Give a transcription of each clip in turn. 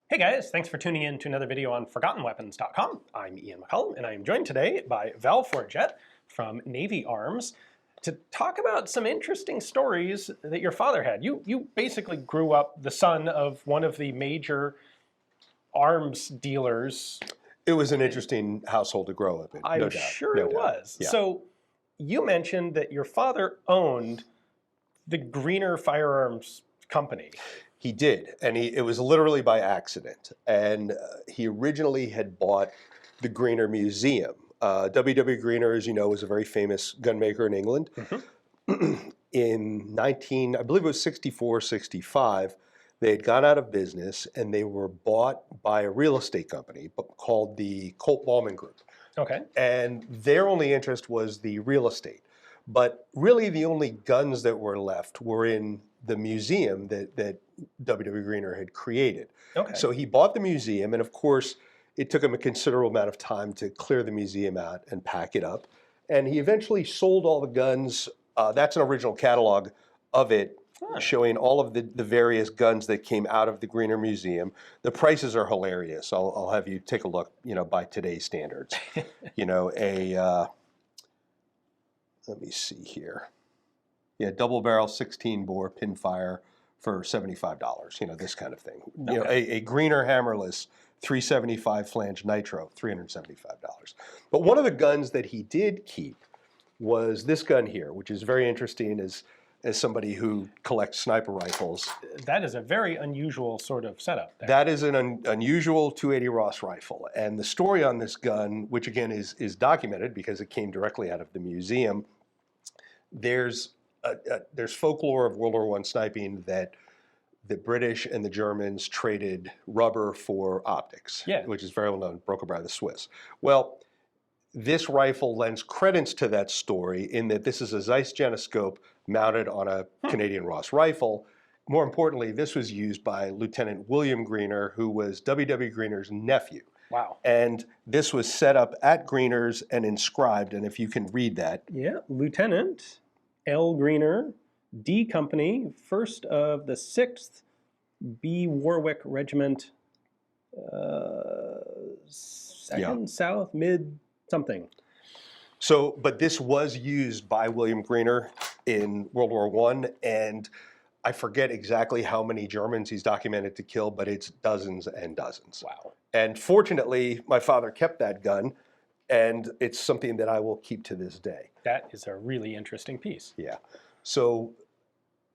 Hey guys, thanks for tuning in to another video on ForgottenWeapons.com. I'm Ian McCullum, and I am joined today by Val Forgett from Navy Arms to talk about some interesting stories that your father had. You basically grew up the son of one of the major arms dealers. It was an interesting household to grow up in, no I'm doubt. sure No it doubt. was. Yeah. So you mentioned that your father owned the Greener Firearms Company. He did, and it was literally by accident. And he originally had bought the Greener Museum. W.W. Greener, as you know, was a very famous gunmaker in England. In I believe it was 64, 65, they had gone out of business and they were bought by a real estate company called the Colt Ballman Group. Okay. And their only interest was the real estate. But really the only guns that were left were in the museum that W.W. Greener had created. Okay. So he bought the museum, and of course it took him a considerable amount of time to clear the museum out and pack it up. And he eventually sold all the guns. That's an original catalog of it, showing all of the various guns that came out of the Greener Museum. The prices are hilarious. I'll have you take a look, by today's standards. Let me see here. Yeah, double barrel 16 bore pinfire for $75, this kind of thing. Okay. A Greener hammerless 375 flange nitro, $375. But one of the guns that he did keep was this gun here, which is very interesting as somebody who collects sniper rifles. That is a very unusual sort of setup there. That is an unusual 280 Ross rifle. And the story on this gun, which again is documented because it came directly out of the museum, there's folklore of World War I sniping that the British and the Germans traded rubber for optics, which is very well known, broken by the Swiss. Well, this rifle lends credence to that story in that this is a Zeiss Genoscope mounted on a Canadian Ross rifle. More importantly, this was used by Lieutenant William Greener, who was W.W. Greener's nephew. Wow. And this was set up at Greener's and inscribed, and if you can read that. Yeah, Lieutenant L. Greener, D Company, 1st of the 6th B. Warwick Regiment, 2nd South Mid something. So, but this was used by William Greener in World War I, and I forget exactly how many Germans he's documented to kill, but it's dozens and dozens. Wow. And fortunately, my father kept that gun, and it's something that I will keep to this day. That is a really interesting piece. Yeah. So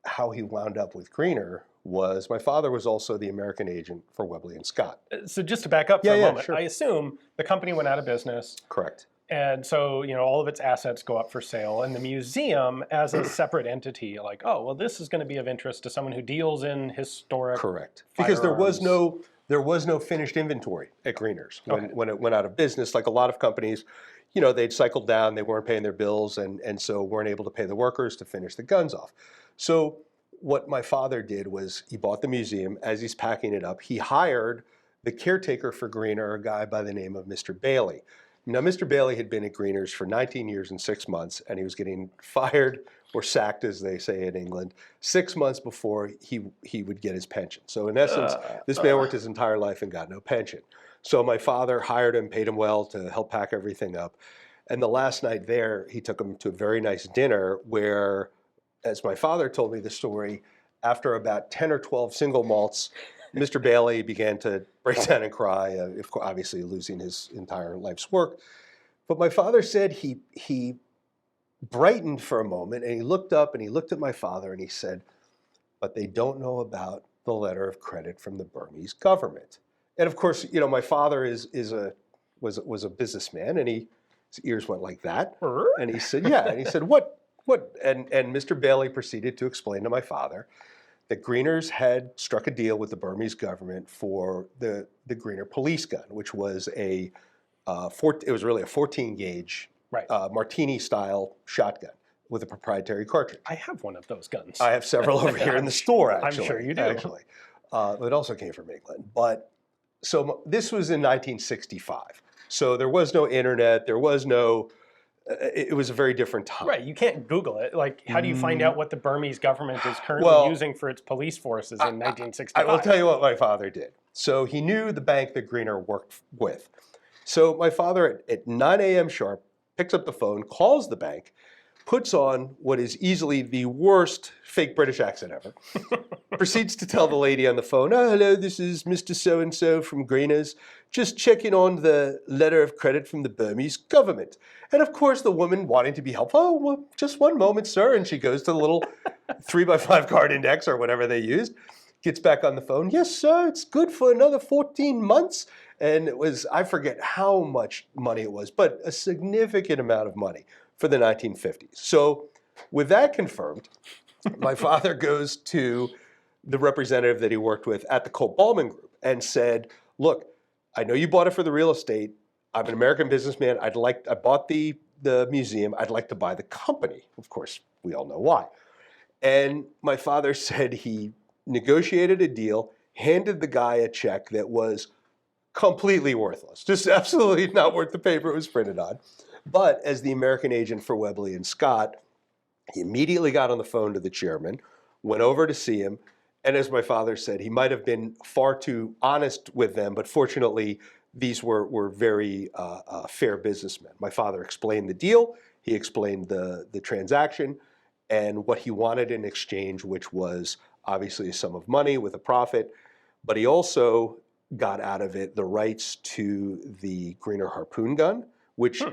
how he wound up with Greener was my father was also the American agent for Webley and Scott. So just to back up for a moment, sure. I assume the company went out of business. Correct. And so, all of its assets go up for sale, and the museum as a separate entity, like, oh, well, this is going to be of interest to someone who deals in historic Correct. firearms. Because there was no finished inventory at Greener's when it went out of business. Like a lot of companies, they'd cycled down, they weren't paying their bills, and so weren't able to pay the workers to finish the guns off. So what my father did was he bought the museum. As he's packing it up, he hired the caretaker for Greener, a guy by the name of Mr. Bailey. Now, Mr. Bailey had been at Greener's for 19 years and 6 months, and he was getting fired or sacked, as they say in England, 6 months before he would get his pension. So in essence, this man worked his entire life and got no pension. So my father hired him, paid him well to help pack everything up. And the last night there, he took him to a very nice dinner where, as my father told me the story, after about 10 or 12 single malts, Mr. Bailey began to break down and cry, obviously losing his entire life's work. But my father said he brightened for a moment, and he looked up and he looked at my father and he said, "But they don't know about the letter of credit from the Burmese government." And of course, my father was a businessman, and his ears went like that. And he said, "Yeah." And he said, "What?" And Mr. Bailey proceeded to explain to my father that Greener's had struck a deal with the Burmese government for the Greener police gun, which was it was really a 14 gauge Martini-style shotgun with a proprietary cartridge. I have one of those guns. I have several over here in the store, actually. I'm sure you do. Actually. It also came from England. But so this was in 1965. So there was no internet. There was no it was a very different time. Right, you can't Google it. Like, how do you find out what the Burmese government is currently using for its police forces in 1965? I will tell you what my father did. So he knew the bank that Greener worked with. So my father at 9 a.m. sharp picks up the phone, calls the bank, puts on what is easily the worst fake British accent ever, proceeds to tell the lady on the phone, "Oh, hello, this is Mr. So-and-so from Greener's, just checking on the letter of credit from the Burmese government." And of course, the woman, wanting to be helpful, "Oh, well, just one moment, sir." And she goes to the little 3x5 card index or whatever they used, gets back on the phone. "Yes, sir, it's good for another 14 months. And it was, I forget how much money it was, but a significant amount of money for the 1950s. So with that confirmed, my father goes to the representative that he worked with at the Colt Ballman Group and said, "Look, I know you bought it for the real estate. I'm an American businessman. I bought the museum. I'd like to buy the company." Of course, we all know why. And my father said he negotiated a deal, handed the guy a check that was completely worthless, just absolutely not worth the paper it was printed on. But as the American agent for Webley and Scott, he immediately got on the phone to the chairman, went over to see him, and as my father said, he might have been far too honest with them, but fortunately, these were very fair businessmen. My father explained the deal, he explained the transaction, and what he wanted in exchange, which was obviously a sum of money with a profit, but he also got out of it the rights to the Greener harpoon gun, which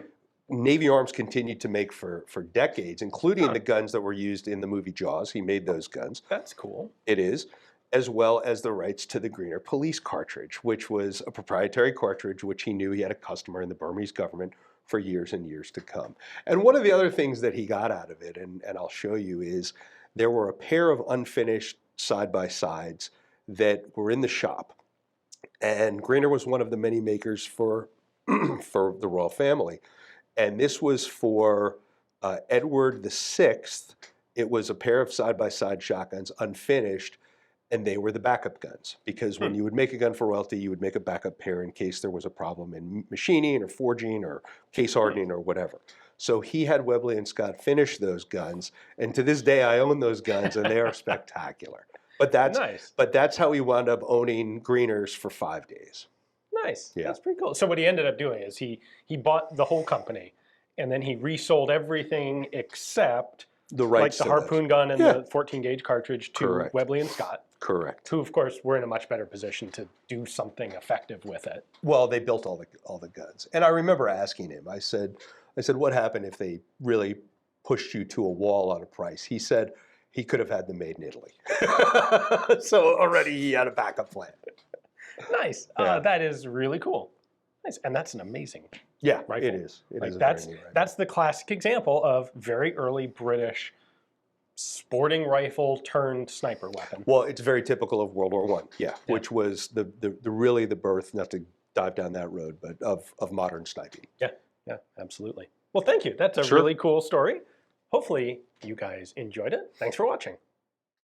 Navy Arms continued to make for decades, including the guns that were used in the movie Jaws. He made those guns. That's cool. It is, as well as the rights to the Greener police cartridge, which was a proprietary cartridge, which he knew he had a customer in the Burmese government for years and years to come. And one of the other things that he got out of it, and I'll show you, is there were a pair of unfinished side-by-sides that were in the shop. And Greener was one of the many makers for, for the royal family. And this was for Edward VI. It was a pair of side-by-side shotguns, unfinished, and they were the backup guns. Because when you would make a gun for royalty, you would make a backup pair in case there was a problem in machining or forging or case hardening or whatever. So he had Webley and Scott finish those guns, and to this day I own those guns, and they are spectacular. But that's nice. But that's how he wound up owning Greener's for 5 days. Nice. Yeah. That's pretty cool. So what he ended up doing is he bought the whole company, and then he resold everything except the rights, like the harpoon gun and the 14 gauge cartridge to Correct. Webley and Scott. Correct. Who, of course, were in a much better position to do something effective with it. Well, they built all the guns, and I remember asking him. I said, "What happened if they really pushed you to a wall on a price?" He said he could have had them made in Italy. So already he had a backup plan. Nice. Yeah. That is really cool. Nice, and that's an amazing rifle. It is. It like is a that's very neat rifle. that's the classic example of very early British sporting rifle turned sniper weapon. Well, it's very typical of World War I, which was the really the birth, not to dive down that road, but of modern sniping. Yeah, absolutely. Well, thank you. That's a really cool story. Hopefully you guys enjoyed it. Thanks for watching.